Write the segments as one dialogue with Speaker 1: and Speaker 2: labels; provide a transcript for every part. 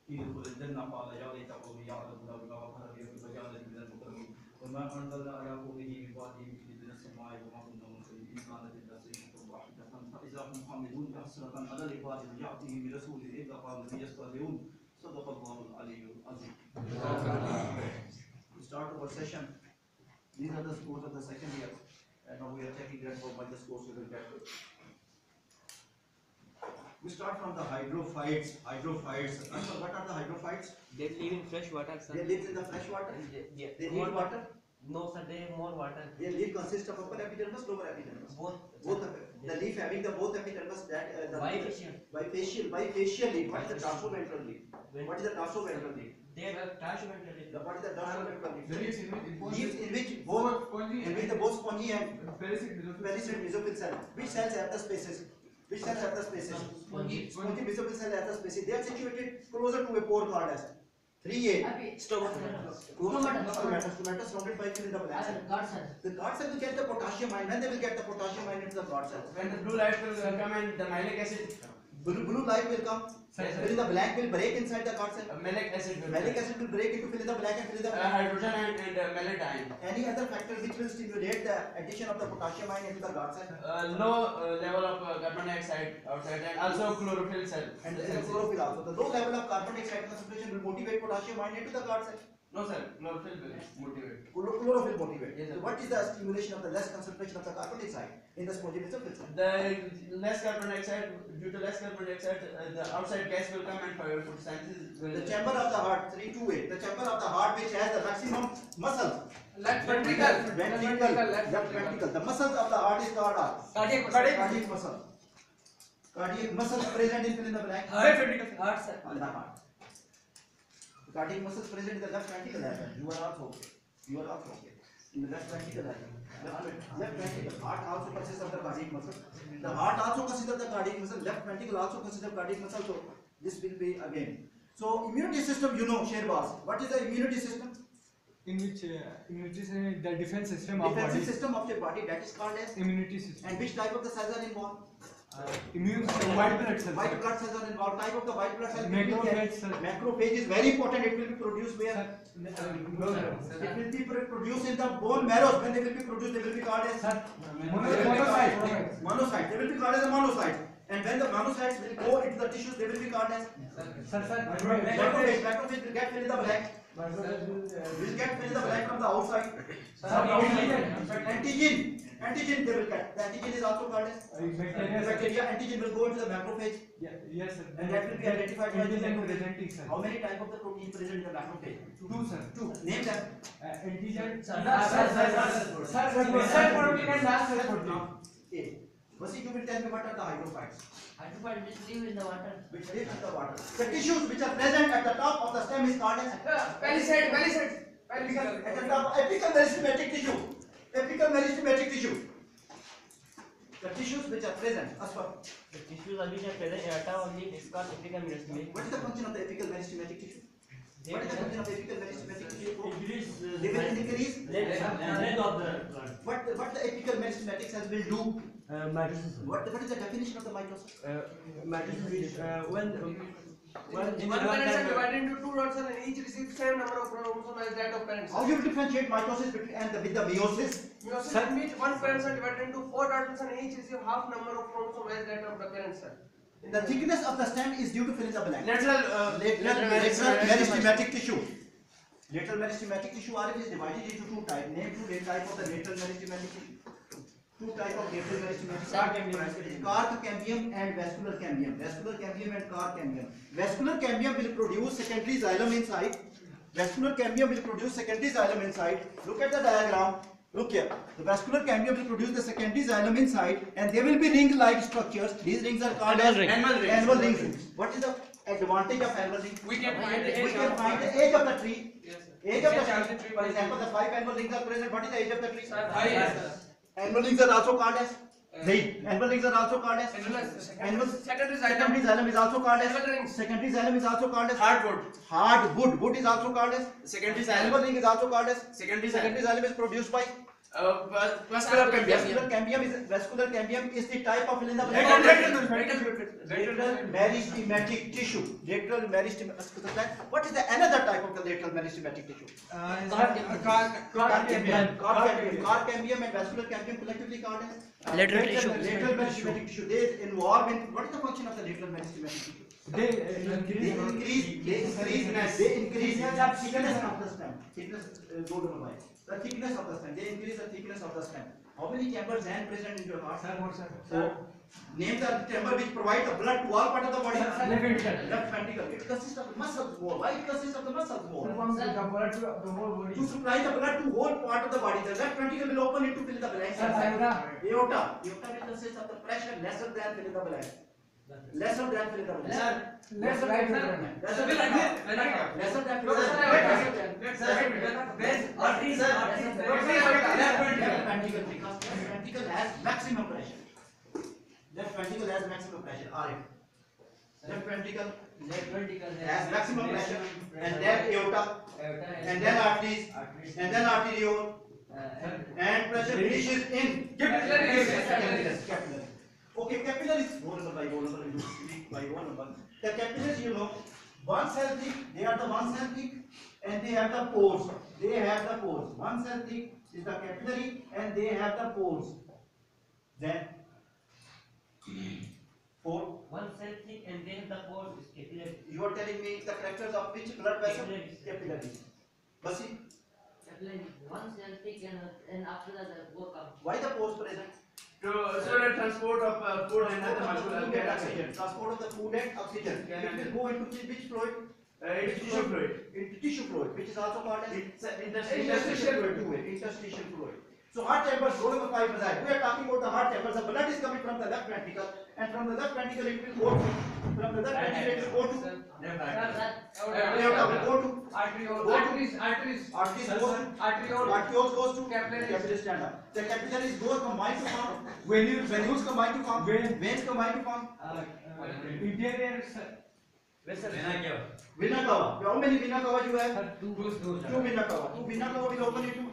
Speaker 1: يدخل الجنة قال يا ليت قومي يعلمون بما غفر لي وجعلني من المكرمين وما أنزلنا على قومه من بعده من السماء وما كنا منزلين إن كانت إلا صيحة واحدة فإذا هم حاملون حسرة على العباد يأتيهم برسول إذا قاموا يستهزئون صدق الله العلي العظيم. We start our session. These are the scores of the second year, and now we are checking that how much the scores we will get. We start from the hydrophytes. What are the hydrophytes?
Speaker 2: They live in fresh water, sir.
Speaker 1: They live in the fresh water. They need water.
Speaker 2: No, sir. They have more water.
Speaker 1: Their leaf consists of upper epidermis, lower epidermis. Both the leaf having the both epidermis. That the bifacial leaf. What is the dorsoventral leaf? What is the dorsoventral leaf?
Speaker 2: They have dorsoventral leaf.
Speaker 1: What is the dorsoventral leaf?
Speaker 3: Leaves
Speaker 1: in which both spongy and pellucid mesophyll cell. Which cells have the spaces? Which cells have the spaces? Spongy mesophyll cell has the spaces. They are situated closer to a pore called as 3A. Stomata surrounded by fill in the blank cell. The guard cell will get the potassium ion. When they will get the potassium ion into the guard cell?
Speaker 3: When the blue light will come and the malic acid.
Speaker 1: Blue light will come. Fill in the blank will break inside the guard cell.
Speaker 3: Malic acid
Speaker 1: will break into fill in the blank and fill in the blank.
Speaker 3: Hydrogen and malatine.
Speaker 1: Any other factor which will stimulate the addition of the potassium ion into the guard cell?
Speaker 3: Low level of carbon dioxide outside and also chlorophyll cell.
Speaker 1: And chlorophyll also. The low level of carbon dioxide concentration will motivate potassium ion into the guard cell.
Speaker 3: No sir, chlorophyll will motivate.
Speaker 1: Chlorophyll motivate.
Speaker 3: Yes,
Speaker 1: so what is the stimulation of the less concentration of the carbon dioxide in the spongy mesophyll cell?
Speaker 3: The less carbon dioxide, due to less carbon dioxide, the outside gas will come and photosynthesis will.
Speaker 1: The chamber of the heart, 328. The chamber of the heart which has the maximum muscle.
Speaker 3: Left ventricle.
Speaker 1: Left ventricle. The muscles of the heart is called cardiac muscle. Cardiac muscle present in fill in the blank.
Speaker 2: Heart ventricle. Heart, sir.
Speaker 1: On the heart. Cardiac muscles present in the left ventricle. You are also okay. In the left ventricle. Left ventricle. Heart also consists of the cardiac muscle. The heart also consists of the cardiac muscle. Left ventricle also consists of cardiac muscle. So this will be again. So immunity system, you know, Sherbaz. What is the immunity system?
Speaker 4: In which immunity system, the defense system of
Speaker 1: Defensive
Speaker 4: body.
Speaker 1: system of your body, that is called as
Speaker 4: Immunity system.
Speaker 1: and which type of the cells are involved?
Speaker 4: Immune system, white blood cells.
Speaker 1: White blood cells are involved. Type of the white blood cell.
Speaker 4: Macrophage cell.
Speaker 1: Macrophage is very important. It will be produced where? It will be produced in the bone marrow. When they will be produced, they will be called as monocyte. They will be called as a monocyte. And when the monocytes will go into the tissues, they will be called as macrophage. Macrophage will get fill in the blank. Will get fill in the blank from the outside. Antigen they will get. The antigen is also called as bacteria. Antigen will go into the macrophage.
Speaker 4: Yes, sir.
Speaker 1: And that will be identified by the macrophage.
Speaker 4: Presenting cell.
Speaker 1: How many types of the protein present in the macrophage?
Speaker 4: Two, sir.
Speaker 1: Name them.
Speaker 4: Antigen.
Speaker 2: Sir,
Speaker 4: protein and last cell protein.
Speaker 1: A. Vasi, you will tell me what are the hydrophytes?
Speaker 2: Hydrophyte which live in the water.
Speaker 1: Which live in the water. The tissues which are present at the top of the stem is called as
Speaker 3: Palisade.
Speaker 1: at the top apical meristematic tissue. The tissues which are present as well.
Speaker 2: The tissues are which are present in the top of the is called apical meristematic.
Speaker 1: What is the function of the apical meristematic tissue? What is the function of the apical meristematic tissue?
Speaker 2: Increase
Speaker 1: They will increase
Speaker 2: length of the plant.
Speaker 1: what the apical meristematic cells will do.
Speaker 2: Mitosis.
Speaker 1: What is the definition of the mitosis?
Speaker 2: Mitosis is when
Speaker 5: One parents are divided into two rods and each receives same number of chromosomes as that of parents.
Speaker 1: How you will differentiate mitosis between and with the meiosis?
Speaker 5: Meiosis means one parents are divided into four daughters and each receive half number of chromosomes as that of the parents.
Speaker 1: The thickness of the stem is due to fill in the blank.
Speaker 3: Lateral
Speaker 1: meristematic tissue. Lateral meristematic tissue RF is divided into two types. Name two types of the lateral meristematic tissue. Two types of lateral meristematic tissue. Carp cambium and vascular cambium. Vascular cambium and carp cambium. Vascular cambium will produce secondary xylem inside. Look at the diagram. Look here. The vascular cambium will produce the secondary xylem inside, and there will be ring-like structures. These rings are called annual rings. What is the advantage of annual rings?
Speaker 3: We can find the
Speaker 1: age of the tree. Age of the tree. For example, the 5 annual rings are present. What is the age of the tree? Annual rings are also called as annual rings are also called as
Speaker 5: Secondary
Speaker 1: xylem is also called as secondary xylem is also called as hardwood. Wood is also called as
Speaker 3: secondary
Speaker 1: annual ring is also called as
Speaker 3: secondary
Speaker 1: xylem is produced by
Speaker 3: Vascular cambium.
Speaker 1: Vascular cambium is the type of fill in the blank. Lateral meristematic tissue. Lateral meristematic. What is the another type of the lateral meristematic tissue? Car cambium and vascular cambium collectively called as
Speaker 6: Lateral tissue.
Speaker 1: Lateral meristematic tissue. They involve in what is the function of the lateral meristematic tissue? They increase the thickness of the stem. The thickness of the stem. They increase the thickness of the stem. How many chambers are present in your heart? So, name the chamber which provide the blood to all part of the body. Left ventricle. It consists of muscles more. Why it consists of the muscles more? To supply the blood to whole part of the body. The left ventricle will open it to fill the blanks. Aorta. Aorta will consist of the pressure lesser than fill in the blank. Lesser than fill in the blank. Lesser than fill in the blank. Lesser than fill in the blank. Left ventricle has maximum pressure. Left ventricle has maximum pressure. RF. Left ventricle has maximum pressure, and then aorta, and then arteries, and then arteriole, and pressure finishes in capillaries. Okay, capillaries. One number by one number. The capillaries, you know, one cell thick. They are the one cell thick, and they have the pores. One cell thick is the capillary, and they have the pores. Then 4.
Speaker 2: One cell thick and then the pores is capillary.
Speaker 1: You are telling me the characters of which blood vessel? Capillaries. Basi,
Speaker 6: One cell thick and after that the work comes.
Speaker 1: why the pores present?
Speaker 3: So the transport of food and other molecules get oxygen.
Speaker 1: Transport of the food and oxygen. It will go into which fluid?
Speaker 3: It's tissue fluid.
Speaker 1: Into tissue fluid, which is also called as
Speaker 3: Interstitial fluid.
Speaker 1: Interstitial fluid. So heart chambers, row number 5 reside. We are talking about the heart chambers. The blood is coming from the left ventricle, and from the left ventricle it will go to aorta, will go to arterioles goes to capillaries chamber. The capillaries goes combined to form venules combined to form veins combined to form
Speaker 4: Interior
Speaker 1: vena cava. How many vena cava you have? Two vena cava. Two vena cava will open into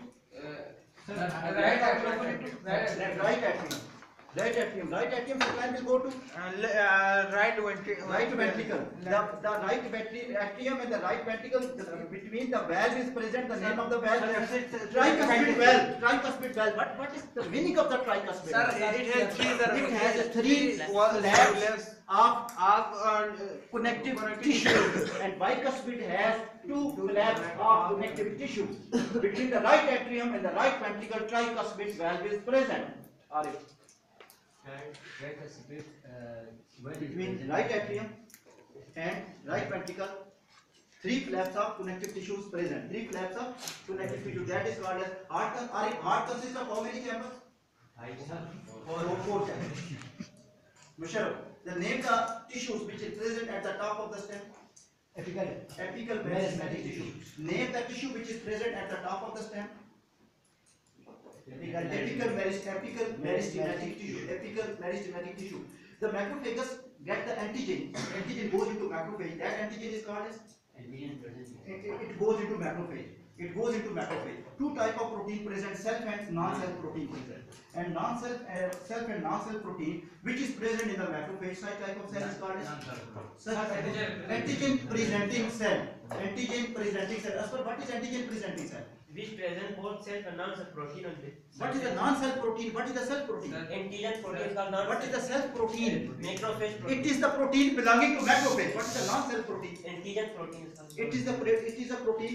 Speaker 1: right atrium supply will go to right ventricle. The right atrium and the right ventricle, between the valve is present. The name of the valve is tricuspid valve. What is the meaning of the tricuspid valve? It has three slabs of connective tissue, and bicuspid has two slabs of connective tissue. Between the right atrium and the right ventricle, tricuspid valve is present. Between right atrium and right ventricle, three flaps of connective tissue is present. That is called as heart. Heart consists of how many chambers? 4 chambers. Musharraf, name the tissues which is present at the top of the stem. Apical meristematic tissue. Name the tissue which is present at the top of the stem. Apical meristematic tissue. The macrophagus get the antigen. Antigen goes into macrophage. That antigen is called as it goes into macrophage. Two type of protein present: self and non-self protein present. And self and non-self protein which is present in the macrophage type of cell is called as antigen presenting cell. As per what is antigen presenting cell?
Speaker 2: Which present both self and non-self protein on this.
Speaker 1: What is the non-self protein? What is the self protein?
Speaker 2: Antigen protein is called non-self.
Speaker 1: What is the self protein?
Speaker 2: Macrophage protein.
Speaker 1: It is the protein belonging to macrophage. What is the non-self protein?
Speaker 2: Antigen protein is called.
Speaker 1: It is a protein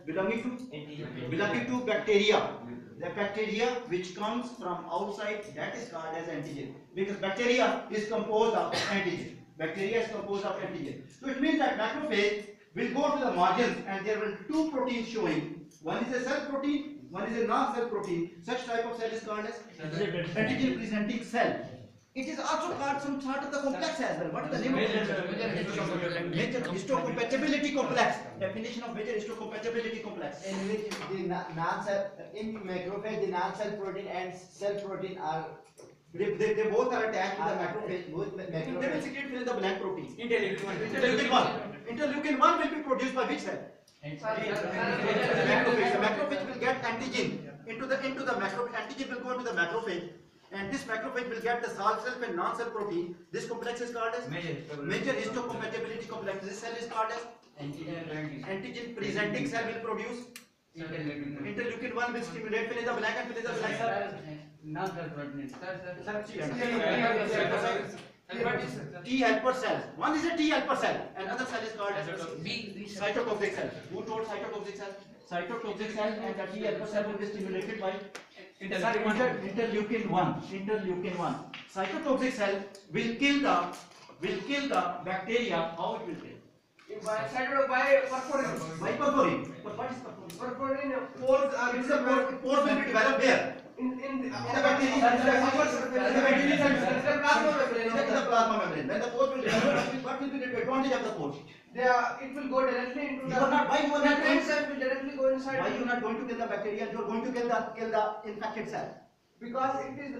Speaker 1: belonging to bacteria. The bacteria which comes from outside, that is called as antigen, because bacteria is composed of antigen. So it means that macrophage will go to the margins and there will be two proteins showing. One is a self protein, one is a non-self protein. Such type of cell is called as antigen presenting cell. It is also called some sort of the complex as well. What is the name of it? Major histocompatibility complex. Definition of major histocompatibility complex.
Speaker 7: In which the non-self, in macrophage, the non-self protein and self protein are
Speaker 1: they both are attached to the macrophage. They will secrete fill in the blank protein. Interleukin 1 will be produced by which cell? The macrophage will get antigen into the antigen will go into the macrophage, and this macrophage will get the self and non-self protein. This complex is called as major histocompatibility complex. This cell is called as antigen presenting cell will produce interleukin 1 will stimulate fill in the blank and fill in the blank. T helper cell. One is a T helper cell, another cell is called as cytotoxic cell. Who told cytotoxic cell? Cytotoxic cell, and the T helper cell will be stimulated by interleukin 1. Interleukin 1. Cytotoxic cell will kill the bacteria. How it will kill?
Speaker 5: By perforin.
Speaker 1: By perforin. But what is perforin?
Speaker 5: Perforin pores are
Speaker 1: It's a pores will be developed there.
Speaker 5: in the
Speaker 1: In the bacteria. In the plasma membrane. When the pores will develop, what will be the advantage of the pores?
Speaker 5: it will go directly into
Speaker 1: You are not. Why you are not going?
Speaker 5: cell will directly go inside.
Speaker 1: Why you are not going to kill the bacteria? You are going to kill the infected cell.
Speaker 5: Because it is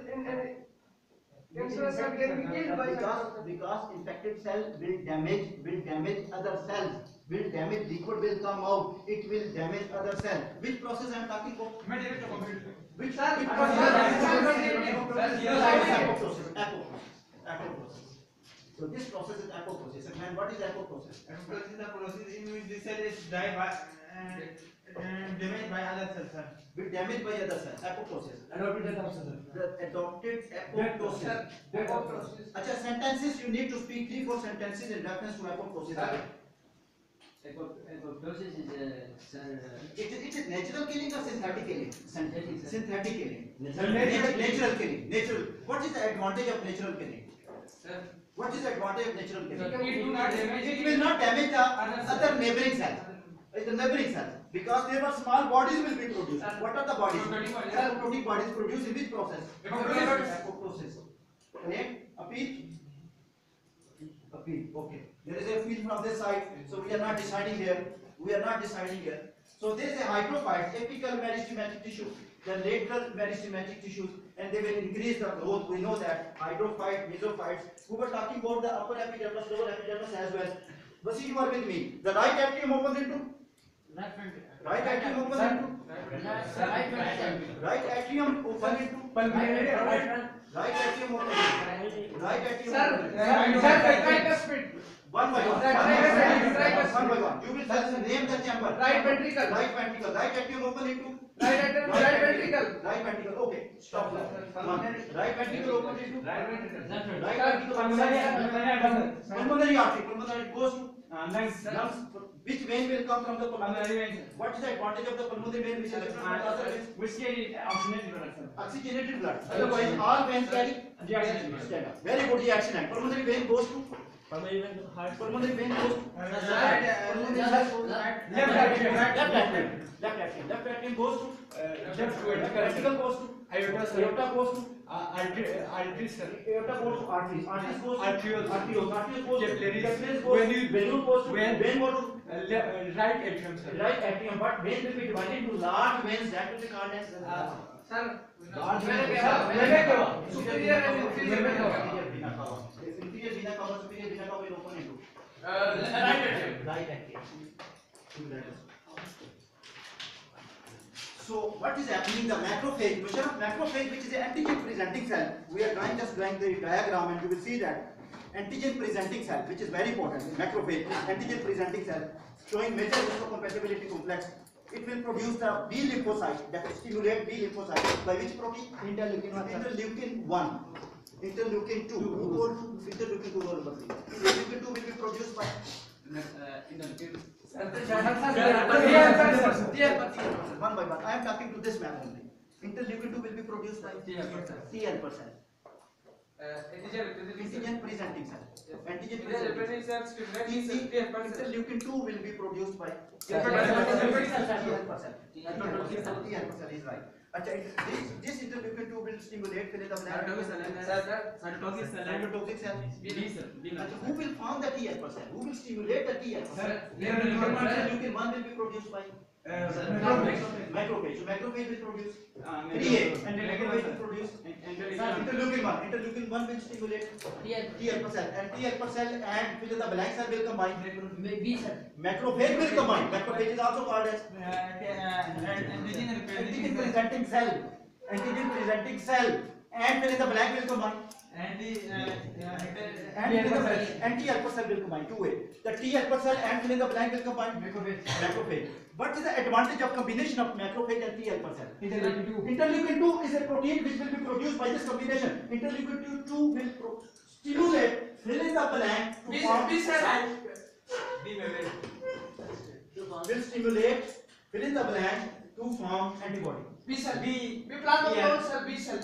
Speaker 5: cancerous cell can be killed by
Speaker 1: Because infected cell will damage other cells. Will damage, liquid will come out. It will damage other cell. Which process I am talking about? Which process? Apoptosis. So this process is apoptosis. And what is apoptosis?
Speaker 3: Apoptosis is the process in which the cell is died by and damaged by other cells.
Speaker 1: Will damage by other cells. Apoptosis. The adopted apoptosis. Acha, sentences you need to speak 3-4 sentences in reference to apoptosis.
Speaker 6: Apoptosis is
Speaker 1: It is natural killing or synthetic killing? Synthetic killing.
Speaker 6: natural
Speaker 1: killing. Natural. What is the advantage of natural killing? What is the advantage of natural killing? It will not damage the other neighboring cells. The neighboring cells. Because there were small bodies will be produced. What are the bodies? Protein bodies produced in which process? Apoptosis. Correct? Appeal? Appeal. Okay. There is a appeal from this side. So we are not deciding here. So there is a hydrophyte, apical meristematic tissue, the lateral meristematic tissues, and they will increase the growth. We know that hydrophyte, mesophytes. We were talking about the upper epidermis, lower epidermis as well. But see, you are with me. The right atrium opens into right atrium opens into right atrium opens into right atrium opens into right atrium. One by one. You will name the chamber.
Speaker 5: Right ventricle.
Speaker 1: Right ventricle. Right atrium open into
Speaker 5: Right ventricle.
Speaker 1: right ventricle. Okay. Stop there. Right ventricle open into
Speaker 5: Right ventricle.
Speaker 1: right ventricle. Pulmonary artery. Pulmonary goes to lungs. Which vein will come from the pulmonary vein? What is the advantage of the pulmonary vein which is different from the other veins?
Speaker 4: Which carry oxygenated blood, sir.
Speaker 1: Oxygenated blood. Otherwise, all veins carry
Speaker 4: Deoxygenated.
Speaker 1: stand up. Very good reaction. Pulmonary vein goes to
Speaker 2: Pulmonary vein heart.
Speaker 1: pulmonary vein goes to
Speaker 2: Left atrium goes to ventricle goes to
Speaker 4: Aorta, sir.
Speaker 1: aorta goes to
Speaker 4: Arteries, sir.
Speaker 1: aorta goes to arteries. Arteries goes to
Speaker 4: Arterioles.
Speaker 1: arterioles. Arterioles goes to
Speaker 4: Capillaries.
Speaker 1: capillaries goes to venule goes to
Speaker 4: Vein.
Speaker 1: vein goes to
Speaker 4: Right atrium, sir.
Speaker 1: right atrium. But vein will be divided into large veins that will be called as
Speaker 5: Sir,
Speaker 1: large veins.
Speaker 5: superior and inferior vena cava.
Speaker 1: Inferior vena cava, superior vena cava will open into
Speaker 5: Right atrium.
Speaker 1: right atrium. So what is happening? The macrophage, macrophage, which is an antigen presenting cell. We are just drawing the diagram, and you will see that antigen presenting cell, which is very important. Macrophage, antigen presenting cell, showing major histocompatibility complex. It will produce the B lymphocyte that will stimulate B lymphocyte by which protein? Interleukin 1. Interleukin 2. Interleukin 2 role number 3. Interleukin 2 will be produced by one by one. I am talking to this man only. Interleukin 2 will be produced by T helper cell. Antigen presenting cell. Antigen presenting cell. Interleukin 2 will be produced by T helper cell. T helper cell is right. This interleukin 2 will stimulate fill in the blank. Cytotoxic cell. Who will form the T helper cell? Who will stimulate the T helper cell? Interleukin 1 will be produced by Macrophage. So macrophage will produce TA, and macrophage will produce interleukin 1 will stimulate T helper cell, and T helper cell and fill in the blank cell will combine.
Speaker 6: B cell.
Speaker 1: Macrophage will combine. Macrophage is also called as antigen presenting cell, and fill in the blank will combine. And T helper cell will combine. Two way. The T helper cell and fill in the blank will combine. Macrophage. What is the advantage of combination of macrophage and T helper cell? Interleukin 2 is a protein which will be produced by this combination. Interleukin 2 will stimulate fill in the blank to form will stimulate fill in the blank to form antibody.
Speaker 5: B cell. B plasma cell. B cell.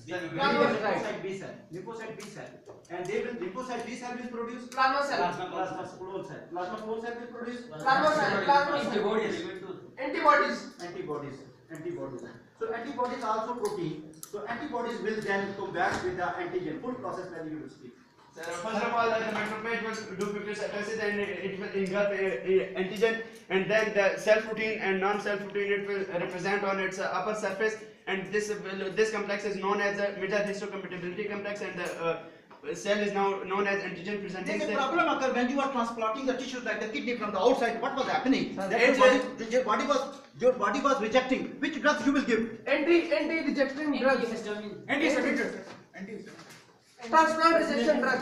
Speaker 1: Lymphocyte B cell. Lymphocyte B cell. And they will lymphocyte B cell will produce
Speaker 5: Plasma cell.
Speaker 1: plasma flow cell. Plasma flow cell will produce
Speaker 5: Plasma cell. Antibodies. So antibodies
Speaker 1: also protein. So antibodies will then combat with the antigen. Full process value you will speak.
Speaker 3: First of all, the macrophage will do phagocytosis and it will engulf antigen, and then the cell protein and non-cell protein it will represent on its upper surface, and this complex is known as the major histocompatibility complex, and the cell is now known as antigen presenting
Speaker 1: There's a
Speaker 3: cell.
Speaker 1: problem occur when you are transplanting the tissues like the kidney from the outside. What was happening? That your body was rejecting. Which drugs you will give?
Speaker 5: Anti-rejecting drugs. Transplant rejection drug.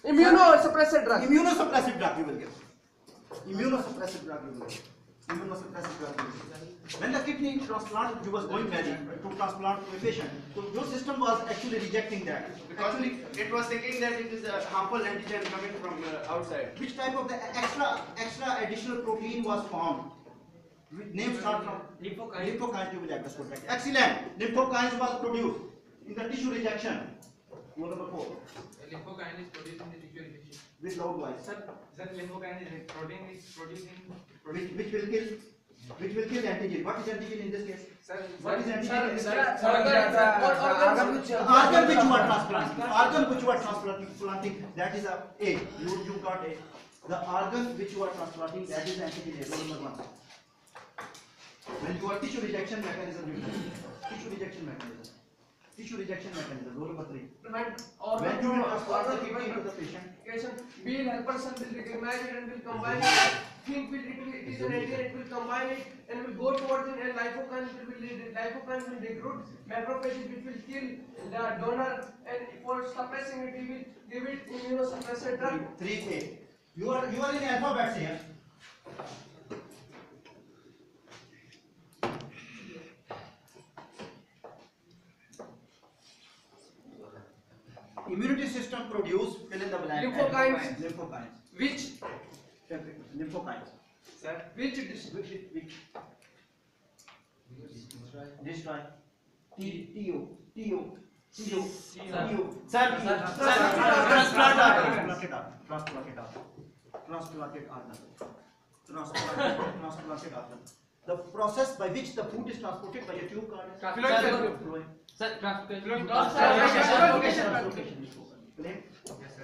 Speaker 5: Immunosuppressive drug.
Speaker 1: Immunosuppressive drug you will give. Immunosuppressive drug you will give. When the kidney transplant you was going ready to transplant to a patient, so your system was actually rejecting that.
Speaker 3: Because it was thinking that it is a harmful antigen coming from outside.
Speaker 1: Which type of the extra additional protein was formed? Name start from lymphokines. You will have to protect. Excellent. Lymphokines was produced in the tissue rejection. Rule number 4.
Speaker 8: Lymphokine is produced in the tissue rejection.
Speaker 1: With loud voice.
Speaker 8: That lymphokine is protein is producing.
Speaker 1: Which will kill antigen. What is antigen in this case?
Speaker 8: Sir,
Speaker 1: What is antigen in this case?
Speaker 5: Organ
Speaker 1: The organ which you are transplanting. Organ which you are transplanting. That is a A. You got A. The organ which you are transplanting. That is antigen A. Rule number 1. When you are tissue rejection mechanism. Tissue rejection mechanism. Rule number 3. When you will transplant the kidney into the patient.
Speaker 5: B helper cell will recognize it and will combine it. Think it is an antigen, it will combine it and will go towards it, and lymphokines will recruit macrophages which will kill the donor, and for suppressing it, we will give it immunosuppressive drug.
Speaker 1: 3A. You are in alphabets here. Immunity system produce fill in the blank. Lymphokines.
Speaker 5: Which
Speaker 1: Lymphokines.
Speaker 8: Sir,
Speaker 5: which
Speaker 1: Destroy. TO. Transplanted organ. The process by which the food is transported by a tube card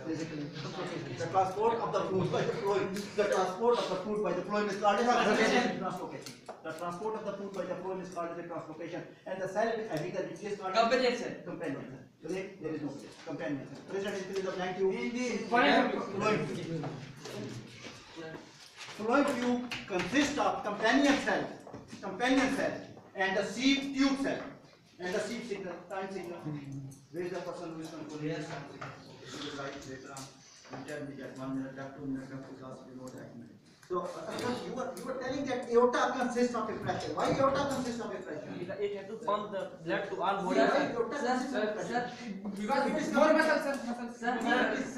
Speaker 1: is the transport of the food by the flowing. The transport of the food by the flowing is called as translocation. The transport of the food by the flowing is called as a translocation. And the cell which is called companion cell. There is no place. Companion cell. Present in the blank tube. Flowing tube consists of companion cell, and the sieve tube cell, and the sieve signal, time signal. Where is the person who is controlling this time signal? You will write later on. You tell me that 1 minute, that 2 minutes, that 2 class, you know that. So, you were telling that aorta consists of a pressure. Why aorta consists of a pressure?
Speaker 2: It has to pump the blood to all
Speaker 1: Why
Speaker 2: bodies.
Speaker 1: aorta consists of a pressure?
Speaker 5: because it is more muscle, sir.
Speaker 1: It is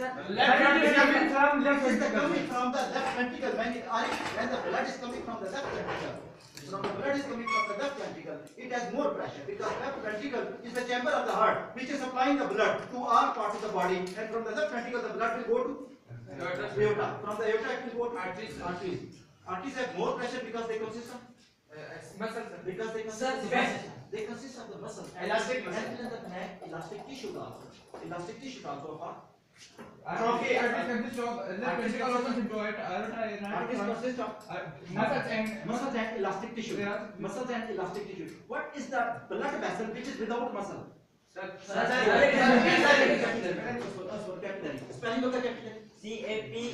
Speaker 1: coming from the left ventricle. When the blood is coming from the left ventricle, it has more pressure because left ventricle is the chamber of the heart which is supplying the blood to all parts of the body, and from the left ventricle the blood will go to aorta. From the aorta it will go to arteries. Arteries have more pressure because they consist of they consist of the muscle. Elastic muscle. And in the neck, elastic tissue also. Elastic tissue also of
Speaker 3: Trophy.
Speaker 8: Artist consists of the physical organs into it.
Speaker 1: Artist consists of muscles and elastic tissue.
Speaker 8: Yeah.
Speaker 1: Muscles and elastic tissue. What is the blood vessel which is without muscle?
Speaker 2: Capillary.
Speaker 1: Spelling of the capillary.
Speaker 2: CAPILLARY.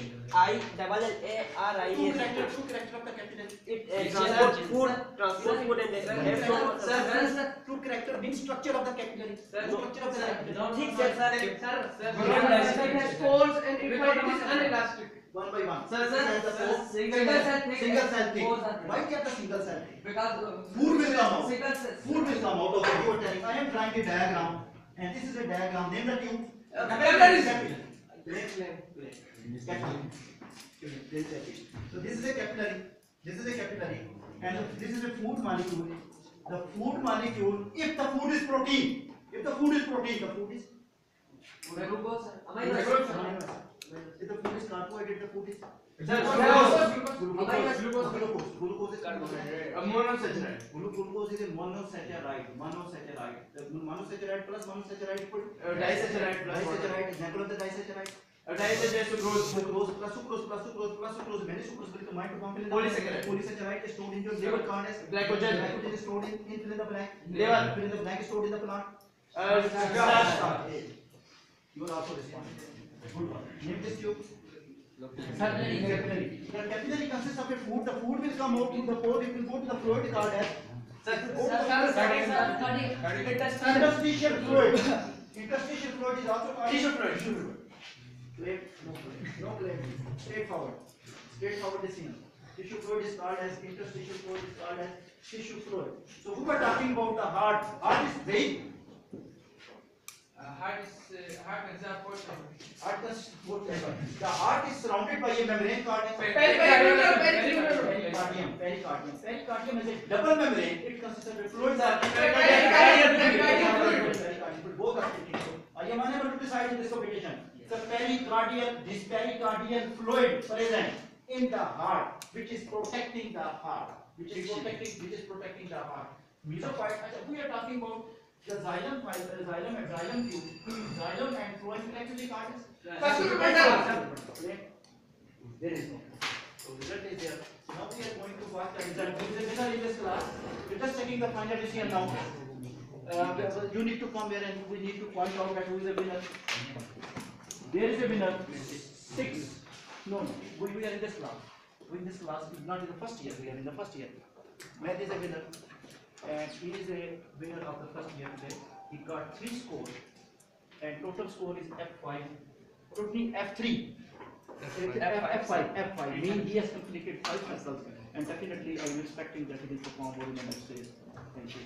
Speaker 1: Two character of the capillary.
Speaker 2: It transport food and air.
Speaker 1: Two character means structure of the capillary. Structure of the capillary.
Speaker 2: ठीक है sir.
Speaker 5: It has pores and it is unelastic.
Speaker 1: One by one.
Speaker 6: Single
Speaker 1: Single cell thing.
Speaker 6: Pores are-
Speaker 1: Why kept the single cell thing?
Speaker 6: Because
Speaker 1: Food will come out.
Speaker 6: single cell.
Speaker 1: Food will come out of the you are telling. I am drawing a diagram, and this is a diagram. Name the tube.
Speaker 5: Capillaries.
Speaker 1: Capillary. So this is a capillary. This is a capillary, and this is a food molecule. The food molecule. If the food is protein, the food is.
Speaker 6: Glucose.
Speaker 1: If the food is carbohydrate, the food is.
Speaker 5: Glucose.
Speaker 1: Glucose is carbohydrate.
Speaker 3: Monosaccharide.
Speaker 1: Glucose is a monosaccharide. The monosaccharide plus monosaccharide equal to
Speaker 3: Disaccharide plus
Speaker 1: disaccharide. Example of the disaccharide.
Speaker 3: Disaccharide sucrose.
Speaker 1: Sucrose plus sucrose. Many sucrose will combine to form
Speaker 3: Polysaccharide.
Speaker 1: Polysaccharide is stored in your liver card as
Speaker 3: Glycogen.
Speaker 1: Glycogen is stored in fill in the blank.
Speaker 3: Liver.
Speaker 1: Fill in the blank is stored in the plant.
Speaker 3: Starch.
Speaker 1: You are also responding. Good one. Name this tube.
Speaker 6: Capillary.
Speaker 1: Capillary. The capillary consists of a food. The food will come out through the pore. It will go to the fluid called as interstitial fluid. Interstitial fluid is also called
Speaker 3: Tissue fluid.
Speaker 1: No claim. Straightforward. Straightforward decision. Tissue fluid is called as interstitial fluid is called as tissue fluid. So we were talking about the heart. Heart is vein.
Speaker 8: Heart consists of four chambers.
Speaker 1: Heart consists of both chambers. The heart is surrounded by a membrane called as pericardium. Pericardium is a double membrane. It consists of a fluid. Both are taken. I am unable to decide in this competition. The pericardial fluid present in the heart, which is protecting the heart, which is protecting the heart. Mesophyte. We are talking about the xylem tube, xylem and phloem collectively called as. There is no. So result is there. Now we are going to watch the result. Who is the winner in this class? We are just taking the final decision now. You need to come here and we need to point out that who is the winner. There is a winner. 6. No. We are in this class. We in this class is not in the first year. We are in the first year. Math is a winner, and he is a winner of the first year today. He got 3 scores, and total score is F5. Totally F3. F5. Meaning he has completed 5 results, and definitely I am expecting that he will perform well in the next days. Thank you.